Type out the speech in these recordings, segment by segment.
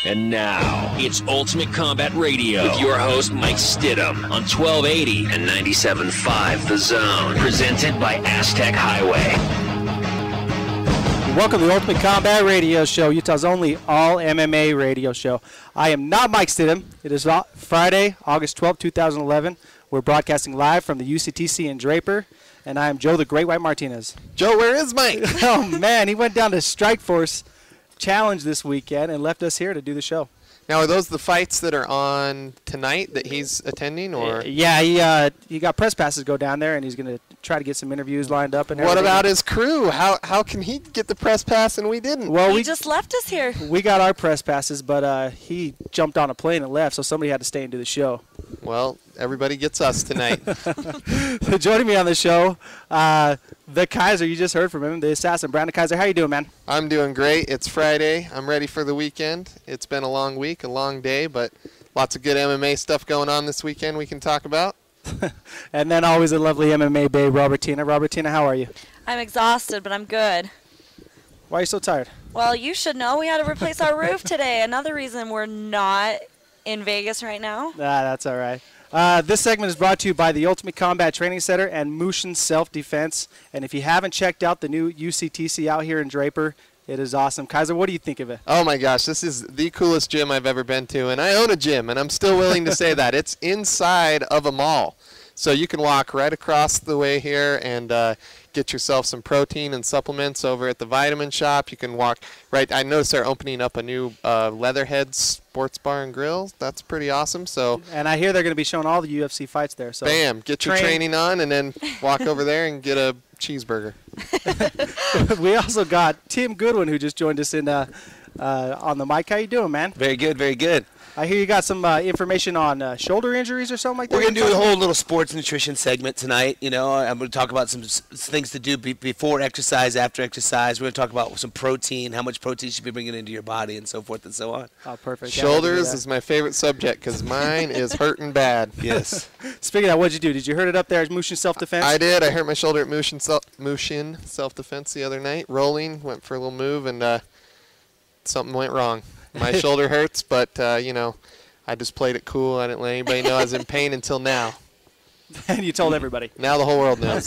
And now, it's Ultimate Combat Radio with your host, Mike Stidham, on 1280 and 97.5 The Zone. Presented by Aztec Highway. Welcome to the Ultimate Combat Radio Show, Utah's only all-MMA radio show. I am not Mike Stidham. It is Friday, August 12, 2011. We're broadcasting live from the UCTC in Draper, and I am Joe the Great White Martinez. Joe, where is Mike? Oh, man, he went down to Strikeforce Challenge this weekend and left us here to do the show. Now, are those the fights that are on tonight that he's attending, or? Yeah, he got press passes to go down there, and he's going to try to get some interviews lined up. And what about his crew? How can he get the press pass and we didn't? Well, he just left us here. We got our press passes, but he jumped on a plane and left, so somebody had to stay and do the show. Well, everybody gets us tonight. Joining me on the show, the Kiser. You just heard from him, the assassin, Brandon Kiser. How you doing, man? I'm doing great. It's Friday. I'm ready for the weekend. It's been a long week, a long day, but lots of good MMA stuff going on this weekend we can talk about. And then always a lovely MMA babe, Robertina. Robertina, how are you? I'm exhausted, but I'm good. Why are you so tired? Well, you should know we had to replace our roof today. Another reason we're not in Vegas right now. That's all right. This segment is brought to you by the Ultimate Combat Training Center and Mushin Self-Defense. And if you haven't checked out the new UCTC out here in Draper, it is awesome. Kiser, what do you think of it? Oh, my gosh. This is the coolest gym I've ever been to. And I own a gym, and I'm still willing to say that. It's inside of a mall. So you can walk right across the way here and get yourself some protein and supplements over at the vitamin shop. You can walk right. I noticed they're opening up a new Leatherhead Sports Bar and Grill. That's pretty awesome. So, and I hear they're going to be showing all the UFC fights there. So bam, get your training on and then walk over there and get a cheeseburger. We also got Tim Goodwin, who just joined us in on the mic. How you doing, man? Very good, very good. I hear you got some information on shoulder injuries or something like that. We're going to do a whole little sports nutrition segment tonight. You know, I'm going to talk about some things to do before exercise, after exercise. We're going to talk about some protein, how much protein you should be bringing into your body, and so forth and so on. Oh, perfect. Shoulders is my favorite subject because mine is hurting bad. Yes. Speaking of that, what'd you do? Did you hurt it up there at Mushin Self-Defense? I did. I hurt my shoulder at Mushin Self-Defense the other night. Rolling, went for a little move, and something went wrong. My shoulder hurts, but, you know, I just played it cool. I didn't let anybody know I was in pain until now. And you told everybody. Now the whole world knows.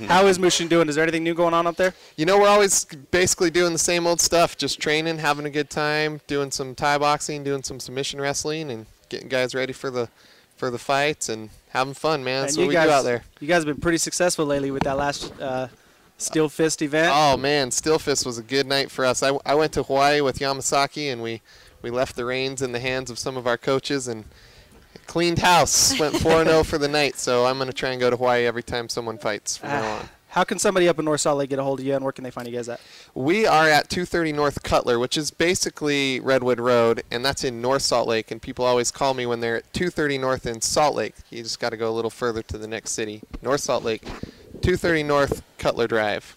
How is Mushin doing? Is there anything new going on up there? You know, we're always basically doing the same old stuff, just training, having a good time, doing some Thai boxing, doing some submission wrestling, and getting guys ready for the fights and having fun, man. That's what we do out there. You guys have been pretty successful lately with that last Steel Fist event. Oh, man, Steel Fist was a good night for us. I went to Hawaii with Yamasaki, and we left the reins in the hands of some of our coaches and cleaned house. Went 4-0 for the night, so I'm going to try and go to Hawaii every time someone fights from now on. How can somebody up in North Salt Lake get a hold of you, and where can they find you guys at? We are at 230 North Cutler, which is basically Redwood Road, and that's in North Salt Lake, and people always call me when they're at 230 North in Salt Lake. You just got to go a little further to the next city. North Salt Lake, 230 North Cutler Drive.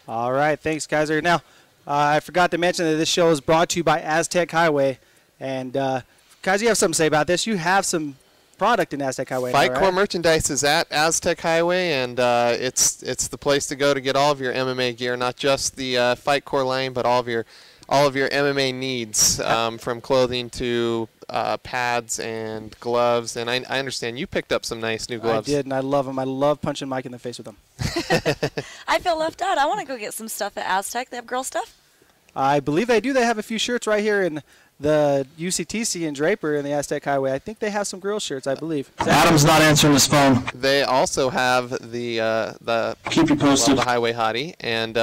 All right, thanks, Kiser. Now, I forgot to mention that this show is brought to you by Aztec Highway. And, Kiser, you have something to say about this. You have some product in Aztec Highway. Fightcore right? merchandise is at Aztec Highway, and it's the place to go to get all of your MMA gear, not just the Fightcore line, but all of your MMA needs, from clothing to pads and gloves. And I understand you picked up some nice new gloves. I did, and I love them. I love punching Mike in the face with them. I feel left out. I want to go get some stuff at Aztec. They have girl stuff? I believe they do. They have a few shirts right here in the UCTC in Draper in the Aztec Highway. I think they have some girl shirts, I believe. Adam's not answering his phone. They also have the Keep you posted. The Highway Hottie, and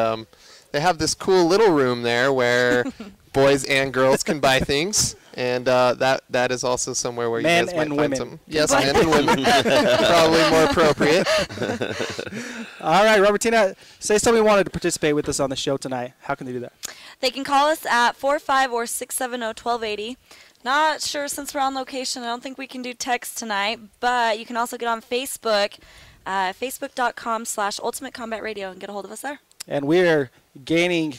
they have this cool little room there where boys and girls can buy things. And that is also somewhere where men you guys might and find women. some. Yes, men and women. Probably more appropriate. All right, Robertina, say somebody wanted to participate with us on the show tonight. How can they do that? They can call us at 45 or 670-1280. Not sure since we're on location. I don't think we can do text tonight, but you can also get on Facebook, facebook.com/Ultimate Combat Radio, and get a hold of us there. And we're gaining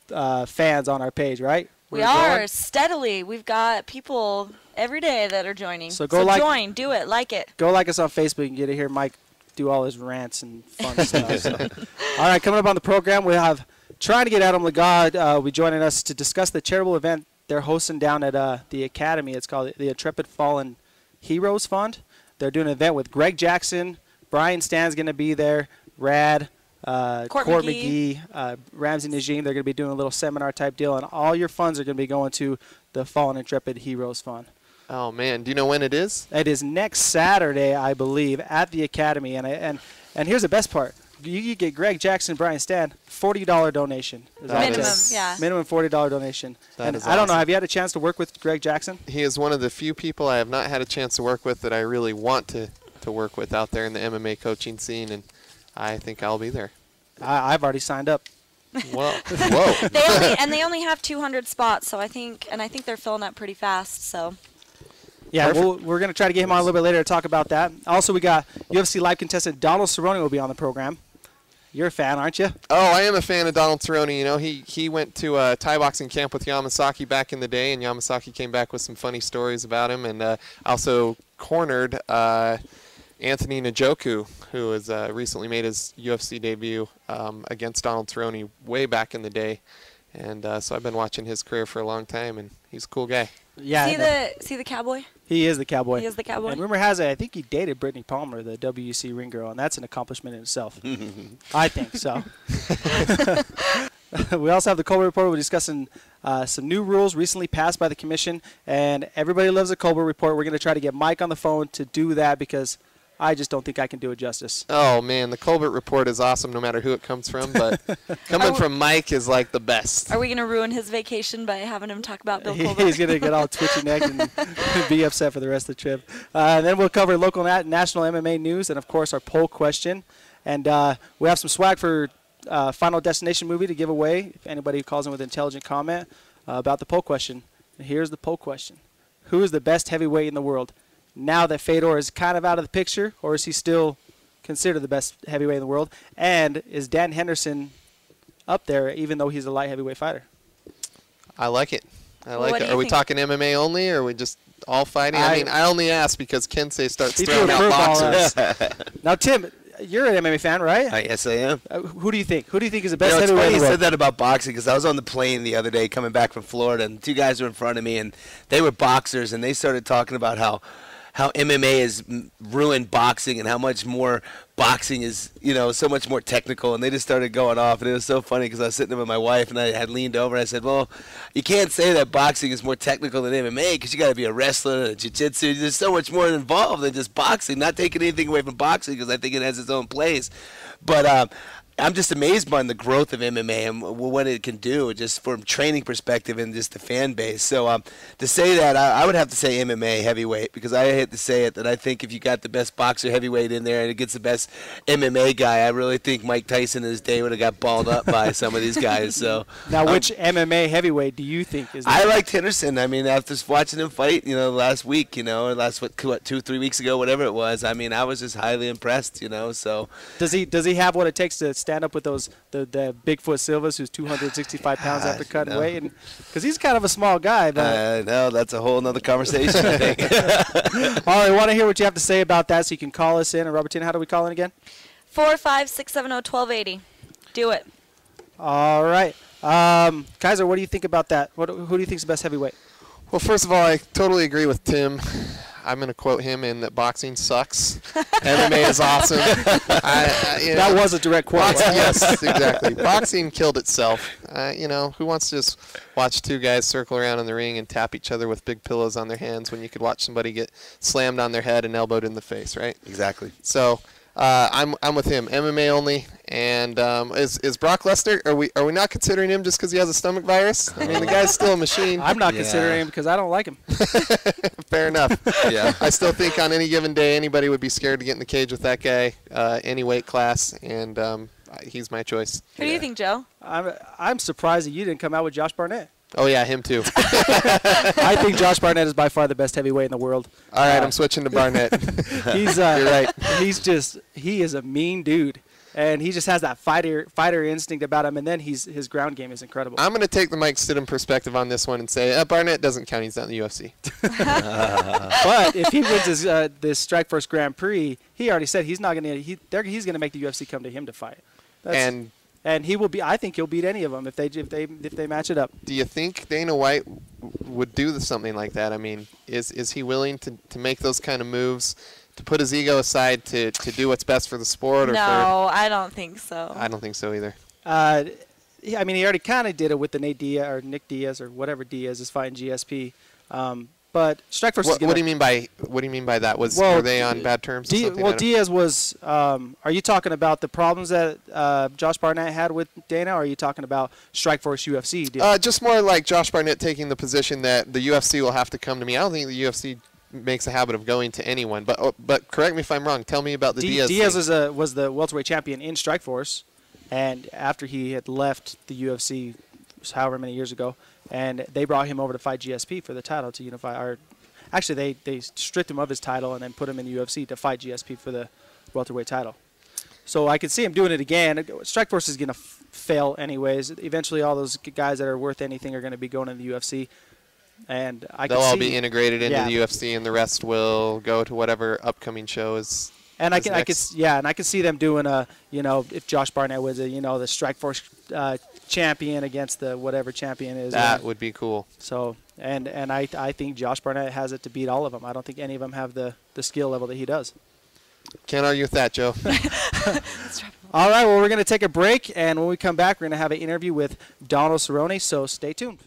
fans on our page, right? We are steadily. We've got people every day that are joining. So join, do it, like it. Go like us on Facebook and get to hear Mike do all his rants and fun stuff. So. All right, coming up on the program, we have trying to get Adam Legod will be joining us to discuss the charitable event they're hosting down at the Academy. It's called the Intrepid Fallen Heroes Fund. They're doing an event with Greg Jackson. Brian Stan's going to be there. Rad. Court McGee, Ramsey Najim. They're going to be doing a little seminar type deal, and all your funds are going to be going to the Fallen Intrepid Heroes Fund. Oh man, do you know when it is? It is next Saturday, I believe, at the Academy. And here's the best part: you get Greg Jackson, Brian Stan, $40 donation. Minimum $40 donation. That is I don't know. awesome. Have you had a chance to work with Greg Jackson? He is one of the few people I have not had a chance to work with that I really want to work with out there in the MMA coaching scene, and I think I'll be there. I've already signed up. Well, whoa. They only have 200 spots, so I think they're filling up pretty fast. So. Yeah, we're going to try to get him on a little bit later to talk about that. Also, we got UFC live contestant Donald Cerrone will be on the program. You're a fan, aren't you? Oh, I am a fan of Donald Cerrone. You know, he went to a Thai boxing camp with Yamasaki back in the day, and Yamasaki came back with some funny stories about him, and also cornered Anthony Njoku, who has recently made his UFC debut against Donald Cerrone way back in the day. And so I've been watching his career for a long time, and he's a cool guy. Yeah. See the cowboy? He is the cowboy. He is the cowboy. And rumor has it, I think he dated Brittany Palmer, the WC ring girl, and that's an accomplishment in itself. I think so. We also have the Colbert Report. We're discussing some new rules recently passed by the commission, and everybody loves the Colbert Report. We're going to try to get Mike on the phone to do that because I just don't think I can do it justice. Oh, man, the Colbert Report is awesome no matter who it comes from, but coming from Mike is like the best. Are we going to ruin his vacation by having him talk about Bill Colbert? He's going to get all twitchy-necked and be upset for the rest of the trip. And then we'll cover local national MMA news and, of course, our poll question. And we have some swag for Final Destination movie to give away if anybody calls in with an intelligent comment about the poll question. And here's the poll question. Who is the best heavyweight in the world? Now that Fedor is kind of out of the picture, or is he still considered the best heavyweight in the world? And is Dan Henderson up there, even though he's a light heavyweight fighter? I like it. What do you Are we think? talking MMA only, or are we just all fighting? I mean, I only ask because Kensei starts He throwing threw a out curveball boxers. Now, Tim, you're an MMA fan, right? Yes, I am. Who do you think? Who do you think is the You best know, it's heavyweight funny in you the said world? that about boxing because I was on the plane the other day coming back from Florida, and two guys were in front of me, and they were boxers, and they started talking about how MMA has ruined boxing and how much more boxing is, so much more technical. And they just started going off. And it was so funny because I was sitting there with my wife and I had leaned over and I said, well, you can't say that boxing is more technical than MMA because you got to be a wrestler and a jiu-jitsu. There's so much more involved than just boxing. Not taking anything away from boxing because I think it has its own place. But I'm just amazed by the growth of MMA and what it can do, just from training perspective and just the fan base. So to say that, I would have to say MMA heavyweight because I hate to say it that I think if you got the best boxer heavyweight in there and it gets the best MMA guy, I really think Mike Tyson in his day would have got balled up by some of these guys. So Now, which MMA heavyweight do you think is? I liked Henderson. I mean, after watching him fight, last week, or last 2-3 weeks ago, whatever it was. I mean, I was just highly impressed. So Does he have what it takes to stand up with those the Bigfoot Silvas, who's 265 pounds after cutting weight? And because he's kind of a small guy. But no, that's a whole nother conversation, I think. all right, I want to hear what you have to say about that, so you can call us in. And Robertina, how do we call in again? 45670-1280. Do it. All right, Kiser, what do you think about that? Who do you think is the best heavyweight? Well, first of all, I totally agree with Tim. I'm going to quote him in that boxing sucks. MMA is awesome. That was a direct quote. Boxing, yes, exactly. Boxing killed itself. Who wants to just watch two guys circle around in the ring and tap each other with big pillows on their hands when you could watch somebody get slammed on their head and elbowed in the face, right? Exactly. So I'm with him. MMA only. And is Brock Lesnar? Are we not considering him just because he has a stomach virus? I mean, the guy's still a machine. I'm not considering him because I don't like him. Fair enough. Yeah. I still think on any given day anybody would be scared to get in the cage with that guy, any weight class, and he's my choice. Who do you think, Joe? I'm surprised that you didn't come out with Josh Barnett. Oh yeah, him too. I think Josh Barnett is by far the best heavyweight in the world. All right, I'm switching to Barnett. He's You're right. He is a mean dude. And he just has that fighter instinct about him, and then his ground game is incredible. I'm going to take the Mike Stidham perspective on this one and say Barnett doesn't count. He's not in the UFC. But if he wins this Strikeforce Grand Prix, he already said he's not going to. He's going to make the UFC come to him to fight. And he will be. I think he'll beat any of them if they match it up. Do you think Dana White would do something like that. I mean, is he willing to make those kind of moves, to put his ego aside to do what's best for the sport? No, I don't think so. I don't think so either. I mean, he already kind of did it with the Nick Diaz or whatever Diaz is fighting GSP. But Strikeforce is what do you mean by that? Were they on bad terms? Or something? Well, Diaz was. Are you talking about the problems that Josh Barnett had with Dana, or are you talking about Strikeforce UFC deal? Just more like Josh Barnett taking the position that the UFC will have to come to me. I don't think the UFC makes a habit of going to anyone. But correct me if I'm wrong. Tell me about the Diaz. Diaz was the welterweight champion in Strikeforce, and after he had left the UFC, however many years ago. And they brought him over to fight GSP for the title to unify. Actually, they stripped him of his title and then put him in the UFC to fight GSP for the welterweight title. So I could see him doing it again. Strikeforce is going to fail anyways. Eventually, all those guys that are worth anything are going to be going to the UFC. And they'll all be integrated into the UFC, and the rest will go to whatever upcoming show is. And I could see them doing if Josh Barnett was the Strikeforce champion against the whatever champion is. That would be cool. So and I think Josh Barnett has it to beat all of them. I don't think any of them have the skill level that he does. Can't argue with that, Joe. All right, well, we're going to take a break, and when we come back, we're going to have an interview with Donald Cerrone, so stay tuned.